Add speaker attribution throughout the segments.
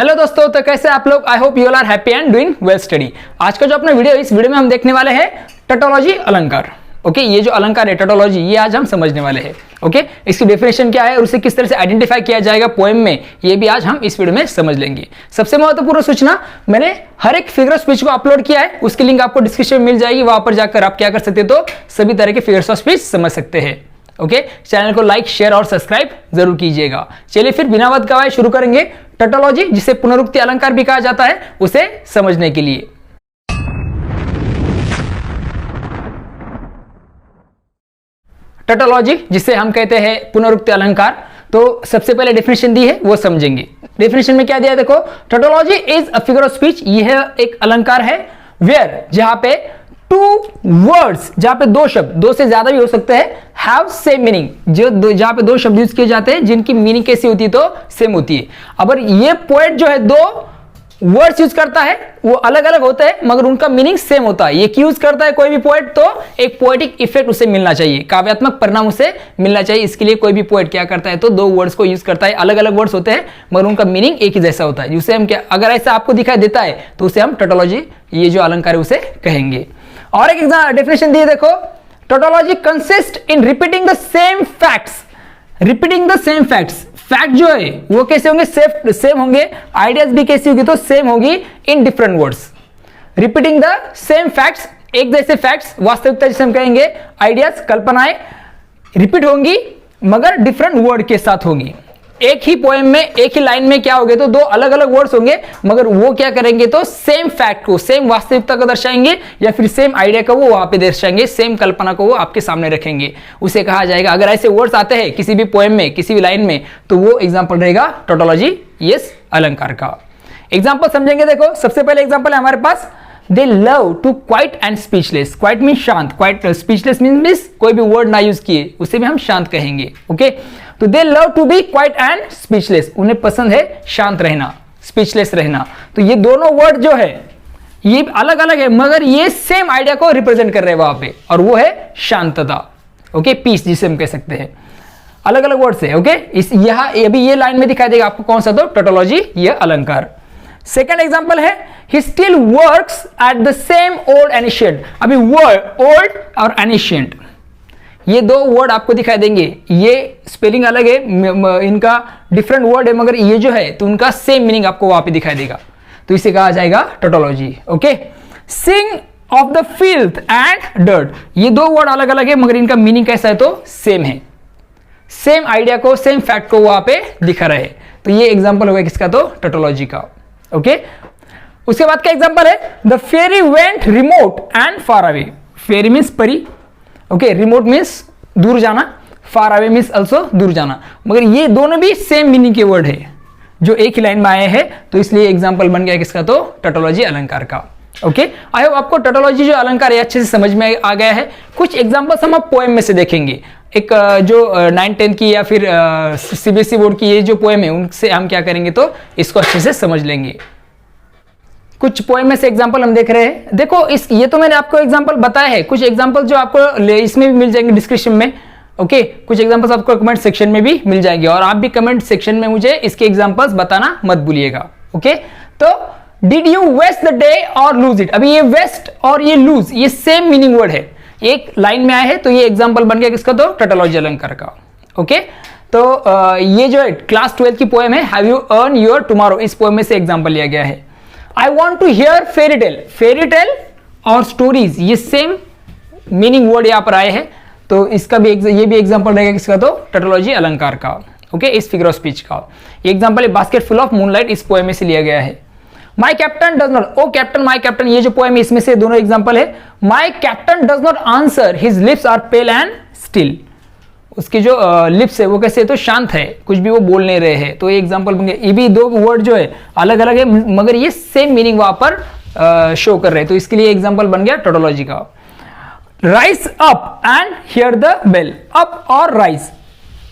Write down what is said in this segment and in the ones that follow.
Speaker 1: Hello दोस्तों, तो कैसे आप लोग? I hope you all are happy and doing well study. आज का जो अपना वीडियो, इस वीडियो में हम देखने वाले हैं टोटोलॉजी अलंकार। ओके, ये जो अलंकार है टोटोलॉजी, ये आज हम समझने वाले हैं। ओके, इसकी डेफिनेशन क्या है और उसे किस तरह से आइडेंटिफाई किया जाएगा पोएम में, ये भी आज हम इस वीडियो में समझ लेंगे। सबसे महत्वपूर्ण सूचना, मैंने हर एक फिगर ऑफ स्पीच को अपलोड किया है, उसकी लिंक आपको डिस्क्रिप्शन में मिल जाएगी। वहां पर जाकर आप क्या कर सकते हो, तो सभी तरह के फिगर्स ऑफ स्पीच समझ सकते हैं। ओके, चैनल को लाइक, शेयर और सब्सक्राइब जरूर कीजिएगा। चलिए फिर बिना वक्त गवाए शुरू करेंगे टोटोलॉजी, जिसे पुनरुक्ति अलंकार भी कहा जाता है, उसे समझने के लिए। टोटोलॉजी, जिसे हम कहते हैं पुनरुक्ति अलंकार, तो सबसे पहले डेफिनेशन दी है वो समझेंगे। डेफिनेशन में क्या दिया है देखो, tautology is a figure of speech, यह एक अलंकार है वेयर, जहां पे टू वर्ड्स, जहां पे दो शब्द, दो से ज्यादा भी हो सकते हैं, हैव सेम मीनिंग, जहां पे दो शब्द यूज किए जाते हैं जिनकी मीनिंग कैसी होती है, तो सेम होती है। अगर ये पोएट जो है दो वर्ड्स यूज करता है, वो अलग अलग होते हैं मगर उनका मीनिंग सेम होता है, ये यूज करता है कोई भी पोएट, तो एक पोएटिक इफेक्ट उसे मिलना चाहिए, काव्यात्मक परिणाम उसे मिलना चाहिए। इसके लिए कोई भी पोएट क्या करता है, तो दो वर्ड्स को यूज करता है, अलग अलग वर्ड्स होते हैं मगर उनका मीनिंग एक ही जैसा होता है, जिसे हम क्या, अगर ऐसा आपको दिखाई देता है तो उसे हम टोटोलॉजी, ये जो अलंकार है, उसे कहेंगे। और एक डेफिनेशन दिए देखो, tautology consist in repeating the same facts. Repeating the same facts, fact जो है वो कैसे होंगे, सेम होंगे, आइडियाज भी कैसी होगी, तो सेम होगी in different words. Repeating the same facts, एक जैसे फैक्ट्स, वास्तविकता जिसे हम कहेंगे, आइडियाज, कल्पनाएं रिपीट होंगी मगर डिफरेंट वर्ड के साथ होंगी। एक ही पोएम में, एक ही लाइन में क्या होंगे, तो दो अलग अलग वर्ड्स होंगे मगर वो क्या करेंगे, तो सेम फैक्ट को, सेम वास्तविकता को दर्शाएंगे या फिर सेम आइडिया को वो वहां पे दर्शाएंगे, सेम कल्पना को वो आपके सामने रखेंगे, उसे कहा जाएगा। अगर ऐसे वर्ड्स आते हैं किसी भी पोएम में, किसी भी लाइन में, तो वो एग्जाम्पल रहेगा टोटोलॉजी, यस, अलंकार का। एग्जाम्पल समझेंगे। देखो, सबसे पहले एग्जाम्पल है हमारे पास, they love to quiet and speechless. Quiet mean शांत, क्वाइट, स्पीचलेस मीन्स कोई भी वर्ड ना यूज किए, उसे भी हम शांत कहेंगे। ओके, तो they love to be quiet and speechless, उन्हें पसंद है शांत रहना, स्पीचलेस रहना। तो ये दोनों वर्ड जो है ये अलग अलग है मगर ये सेम आइडिया को रिप्रेजेंट कर रहे हैं वहां पे, और वो है शांतता। ओके, पीस जिसे हम कह सकते हैं, अलग अलग वर्ड से। ओके, इस यहां अभी ये लाइन में दिखाई देगा आपको कौन सा, तो टोटोलॉजी, ये अलंकार। सेकेंड एग्जाम्पल है, he still works at the same old ancient। अभी वर्ड ओल्ड और एनिशियंट, ये दो वर्ड आपको दिखाई देंगे, ये स्पेलिंग अलग है, इनका डिफरेंट वर्ड है मगर ये जो है तो उनका सेम मीनिंग आपको वहां पे दिखाई देगा, तो इसे कहा जाएगा tautology. Okay, sing of the filth and dirt, ये दो वर्ड अलग अलग है मगर इनका मीनिंग कैसा है, तो सेम है, सेम आइडिया को, सेम फैक्ट को वहां पे दिखा रहे हैं, तो ये एग्जाम्पल होगा किसका, तो टोटोलॉजी का। ओके, उसके बाद का एग्जांपल है, the fairy went remote and far away. Fairy means परी, ओके, रिमोट मीन्स दूर जाना, फार अवे मीन्स ऑल्सो दूर जाना, मगर ये दोनों भी सेम मीनिंग के वर्ड है जो एक ही लाइन में आए हैं, तो इसलिए एग्जांपल बन गया किसका, तो टोटोलॉजी अलंकार का। ओके, आई होप आपको टोटोलॉजी जो अलंकार है अच्छे से समझ में आ गया है। कुछ एग्जांपल्स हम अब पोएम में से देखेंगे, एक जो 9th-10th की या फिर सीबीएसई बोर्ड की ये जो पोएम है उनसे हम क्या करेंगे, तो इसको अच्छे से समझ लेंगे। कुछ पोएम में से एग्जांपल हम देख रहे हैं। देखो, ये तो मैंने आपको एग्जांपल बताया है, कुछ एग्जांपल जो आपको इसमें भी मिल जाएंगे डिस्क्रिप्शन में। ओके, कुछ एग्जांपल्स आपको कमेंट सेक्शन में भी मिल जाएंगे, और आप भी कमेंट सेक्शन में मुझे इसके एग्जांपल्स बताना मत भूलिएगा। ओके, तो did you waste the day और लूज इट। अभी ये वेस्ट और ये लूज, ये सेम मीनिंग वर्ड है, एक लाइन में आए हैं, तो ये एग्जाम्पल बन गया किसका, तो टोटोलॉजी अलंकार का। ओके, तो ये जो है क्लास 12 की पोएम है, have you earn your tomorrow, इस पोएम में से एग्जाम्पल लिया गया है। I want to hear fairy tale, fairy tale और स्टोरीज, ये सेम मीनिंग वर्ड यहाँ पर आए हैं, तो इसका भी ये भी एग्जांपल रहेगा किसका, तो टोटोलॉजी अलंकार का। ओके, इस फिगर ऑफ स्पीच का ये एग्जांपल है, बास्केट फुल ऑफ मूनलाइट, इस पोएम में से लिया गया है। My captain does not, O captain my captain, ये जो पोएम है इसमें से दोनों एग्जाम्पल है। My captain does not answer, his lips are pale and still, उसके जो लिप्स है वो कैसे है, तो शांत है, कुछ भी वो बोल नहीं रहे हैं, तो ये एग्जांपल बन गया। ये भी दो वर्ड जो है अलग अलग है मगर ये सेम मीनिंग वहां पर शो कर रहे हैं, तो इसके लिए एग्जांपल बन गया टोटोलॉजी का। Rise up and hear the bell, up और राइज,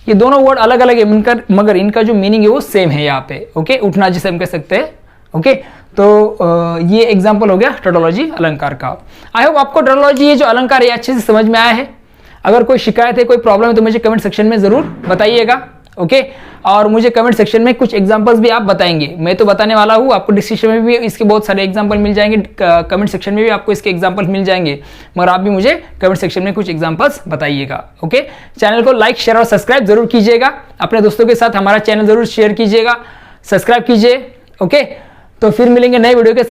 Speaker 1: ये दोनों वर्ड अलग अलग है मगर इनका जो मीनिंग है वो सेम है यहाँ पे। ओके, उठना जिसे हम कह सकते हैं। ओके, तो ये एग्जांपल हो गया टोटोलॉजी अलंकार का। आई होप आपको टोटोलॉजी ये जो अलंकार है अच्छे से समझ में आया है। अगर कोई शिकायत है, कोई प्रॉब्लम है, तो मुझे कमेंट सेक्शन में जरूर बताइएगा। ओके। और मुझे कमेंट सेक्शन में कुछ एग्जांपल्स भी आप बताएंगे, मैं तो बताने वाला हूँ, आपको डिस्क्रिप्शन में भी इसके बहुत सारे एग्जांपल मिल जाएंगे, कमेंट सेक्शन में भी आपको इसके एग्जांपल मिल जाएंगे, मगर आप भी मुझे कमेंट सेक्शन में कुछ एग्जांपल्स बताइएगा। ओके, चैनल को लाइक शेयर और सब्सक्राइब जरूर कीजिएगा, अपने दोस्तों के साथ हमारा चैनल जरूर शेयर कीजिएगा, सब्सक्राइब कीजिए। ओके, तो फिर मिलेंगे नए वीडियो के